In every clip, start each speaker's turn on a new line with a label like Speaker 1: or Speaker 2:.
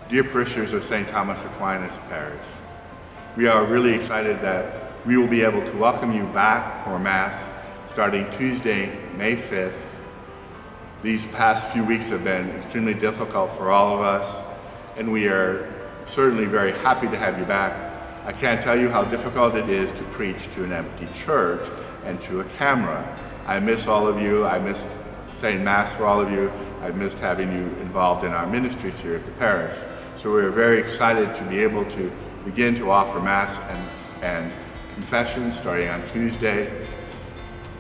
Speaker 1: Dear parishioners of St. Thomas Aquinas Parish, we are really excited that we will be able to welcome you back for Mass starting Tuesday, May 5th. These past few weeks have been extremely difficult for all of us, and we are certainly very happy to have you back. I can't tell you how difficult it is to preach to an empty church and to a camera. I miss all of you. I miss saying Mass for all of you. I've missed having you involved in our ministries here at the parish. So we're very excited to be able to begin to offer Mass and confession starting on Tuesday.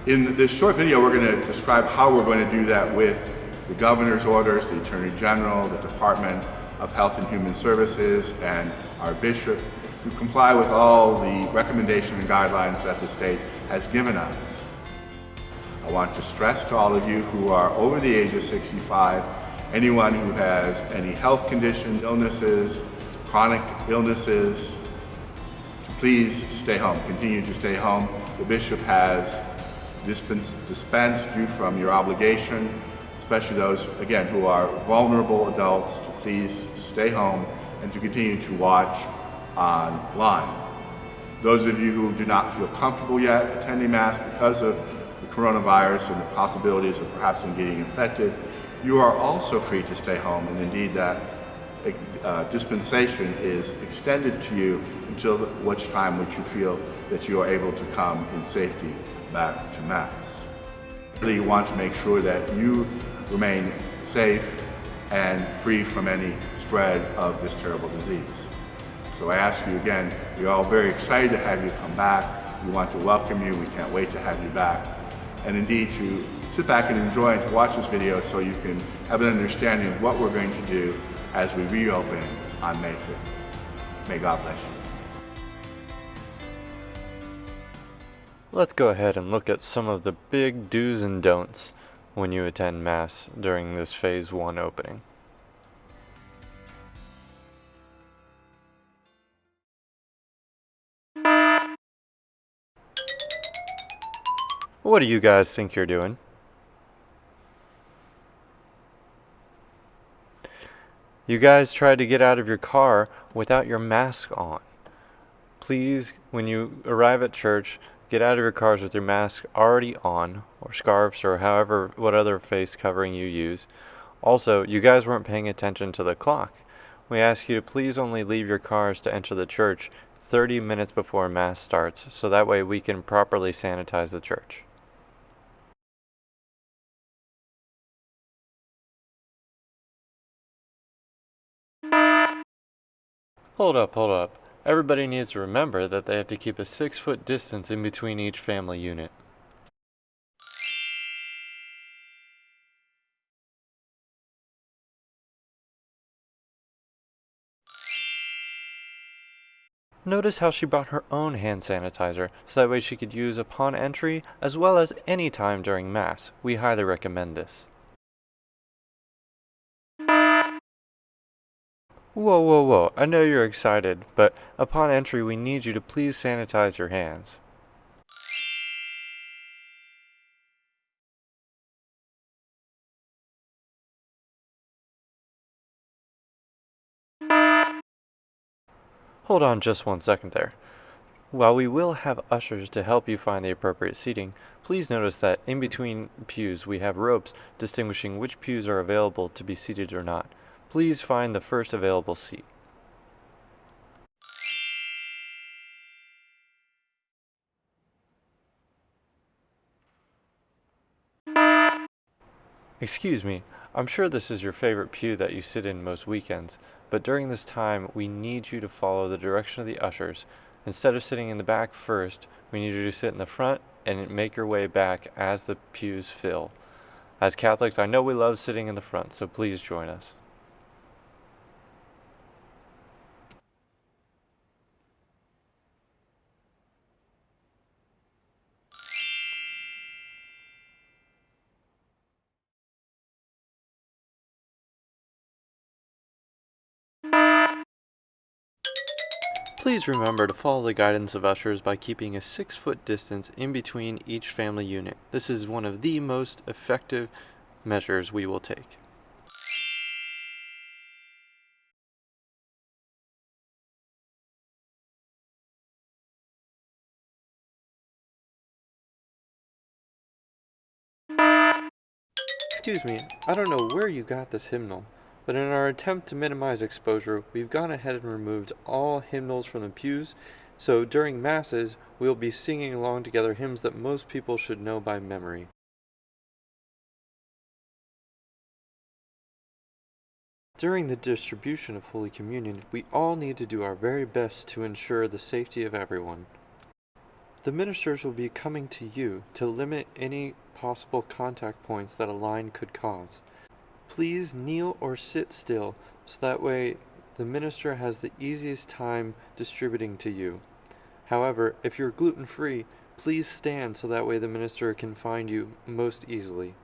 Speaker 1: In this short video, we're going to describe how we're going to do that with the governor's orders, the Attorney General, the Department of Health and Human Services, and our bishop to comply with all the recommendations and guidelines that the state has given us. I want to stress to all of you who are over the age of 65, anyone who has any health conditions, illnesses, chronic illnesses, please stay home. Continue to stay home. The bishop has dispensed you from your obligation, especially those, again, who are vulnerable adults, to please stay home and to continue to watch online. Those of you who do not feel comfortable yet attending Mass because of the coronavirus and the possibilities of perhaps in getting infected, you are also free to stay home, and indeed that dispensation is extended to you until which time which you feel that you are able to come in safety back to Mass. You want to make sure that you remain safe and free from any spread of this terrible disease. So I ask you again, we're all very excited to have you come back. We want to welcome you. We can't wait to have you back. And indeed to sit back and enjoy and to watch this video so you can have an understanding of what we're going to do as we reopen on May 5th. May God bless you.
Speaker 2: Let's go ahead and look at some of the big do's and don'ts when you attend Mass during this Phase 1 opening. What do you guys think you're doing? You guys tried to get out of your car without your mask on. Please, when you arrive at church, get out of your cars with your mask already on, or scarves, or what other face covering you use. Also, you guys weren't paying attention to the clock. We ask you to please only leave your cars to enter the church 30 minutes before Mass starts, so that way we can properly sanitize the church. Hold up. Everybody needs to remember that they have to keep a 6-foot distance in between each family unit. Notice how she brought her own hand sanitizer, so that way she could use upon entry as well as any time during Mass. We highly recommend this. Whoa. I know you're excited, but upon entry we need you to please sanitize your hands. Hold on just 1 second there. While we will have ushers to help you find the appropriate seating, please notice that in between pews we have ropes distinguishing which pews are available to be seated or not. Please find the first available seat. Excuse me, I'm sure this is your favorite pew that you sit in most weekends, but during this time we need you to follow the direction of the ushers. Instead of sitting in the back first, we need you to sit in the front and make your way back as the pews fill. As Catholics, I know we love sitting in the front, so please join us. Please remember to follow the guidance of ushers by keeping a 6-foot distance in between each family unit. This is one of the most effective measures we will take. Excuse me, I don't know where you got this hymnal, but in our attempt to minimize exposure, we've gone ahead and removed all hymnals from the pews, so during Masses, we'll be singing along together hymns that most people should know by memory. During the distribution of Holy Communion, we all need to do our very best to ensure the safety of everyone. The ministers will be coming to you to limit any possible contact points that a line could cause. Please kneel or sit still so that way the minister has the easiest time distributing to you. However, if you're gluten-free, please stand so that way the minister can find you most easily.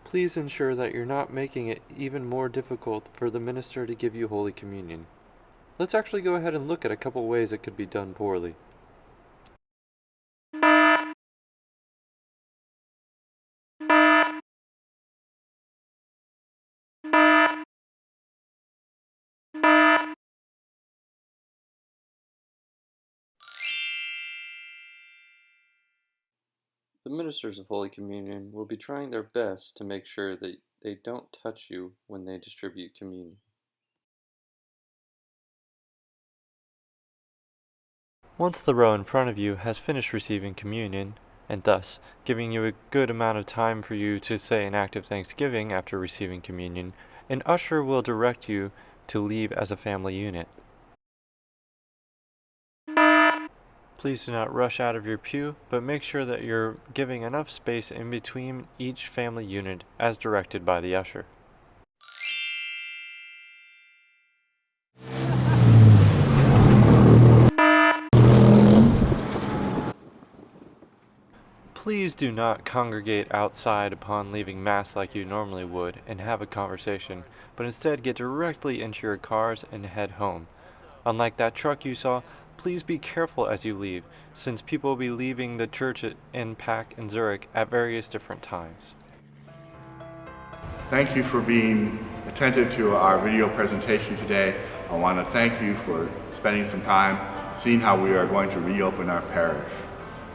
Speaker 2: Please ensure that you're not making it even more difficult for the minister to give you Holy Communion. Let's actually go ahead and look at a couple ways it could be done poorly. The ministers of Holy Communion will be trying their best to make sure that they don't touch you when they distribute communion. Once the row in front of you has finished receiving communion, and thus giving you a good amount of time for you to say an act of thanksgiving after receiving communion, an usher will direct you to leave as a family unit. Please do not rush out of your pew, but make sure that you're giving enough space in between each family unit as directed by the usher. Please do not congregate outside upon leaving Mass like you normally would and have a conversation, but instead get directly into your cars and head home. Unlike that truck you saw, please be careful as you leave, since people will be leaving the church in Pack and Zurich at various different times.
Speaker 1: Thank you for being attentive to our video presentation today. I want to thank you for spending some time seeing how we are going to reopen our parish.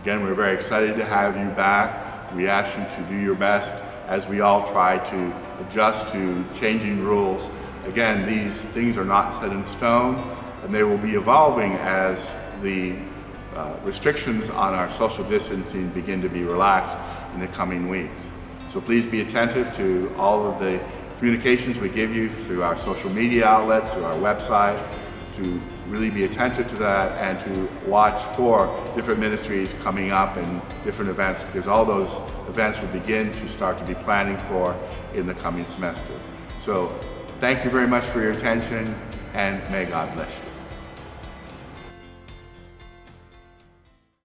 Speaker 1: Again, we're very excited to have you back. We ask you to do your best as we all try to adjust to changing rules. Again, these things are not set in stone, and they will be evolving as the restrictions on our social distancing begin to be relaxed in the coming weeks. So please be attentive to all of the communications we give you through our social media outlets, through our website, to really be attentive to that and to watch for different ministries coming up and different events, because all those events will begin to start to be planning for in the coming semester. So thank you very much for your attention, and may God bless you.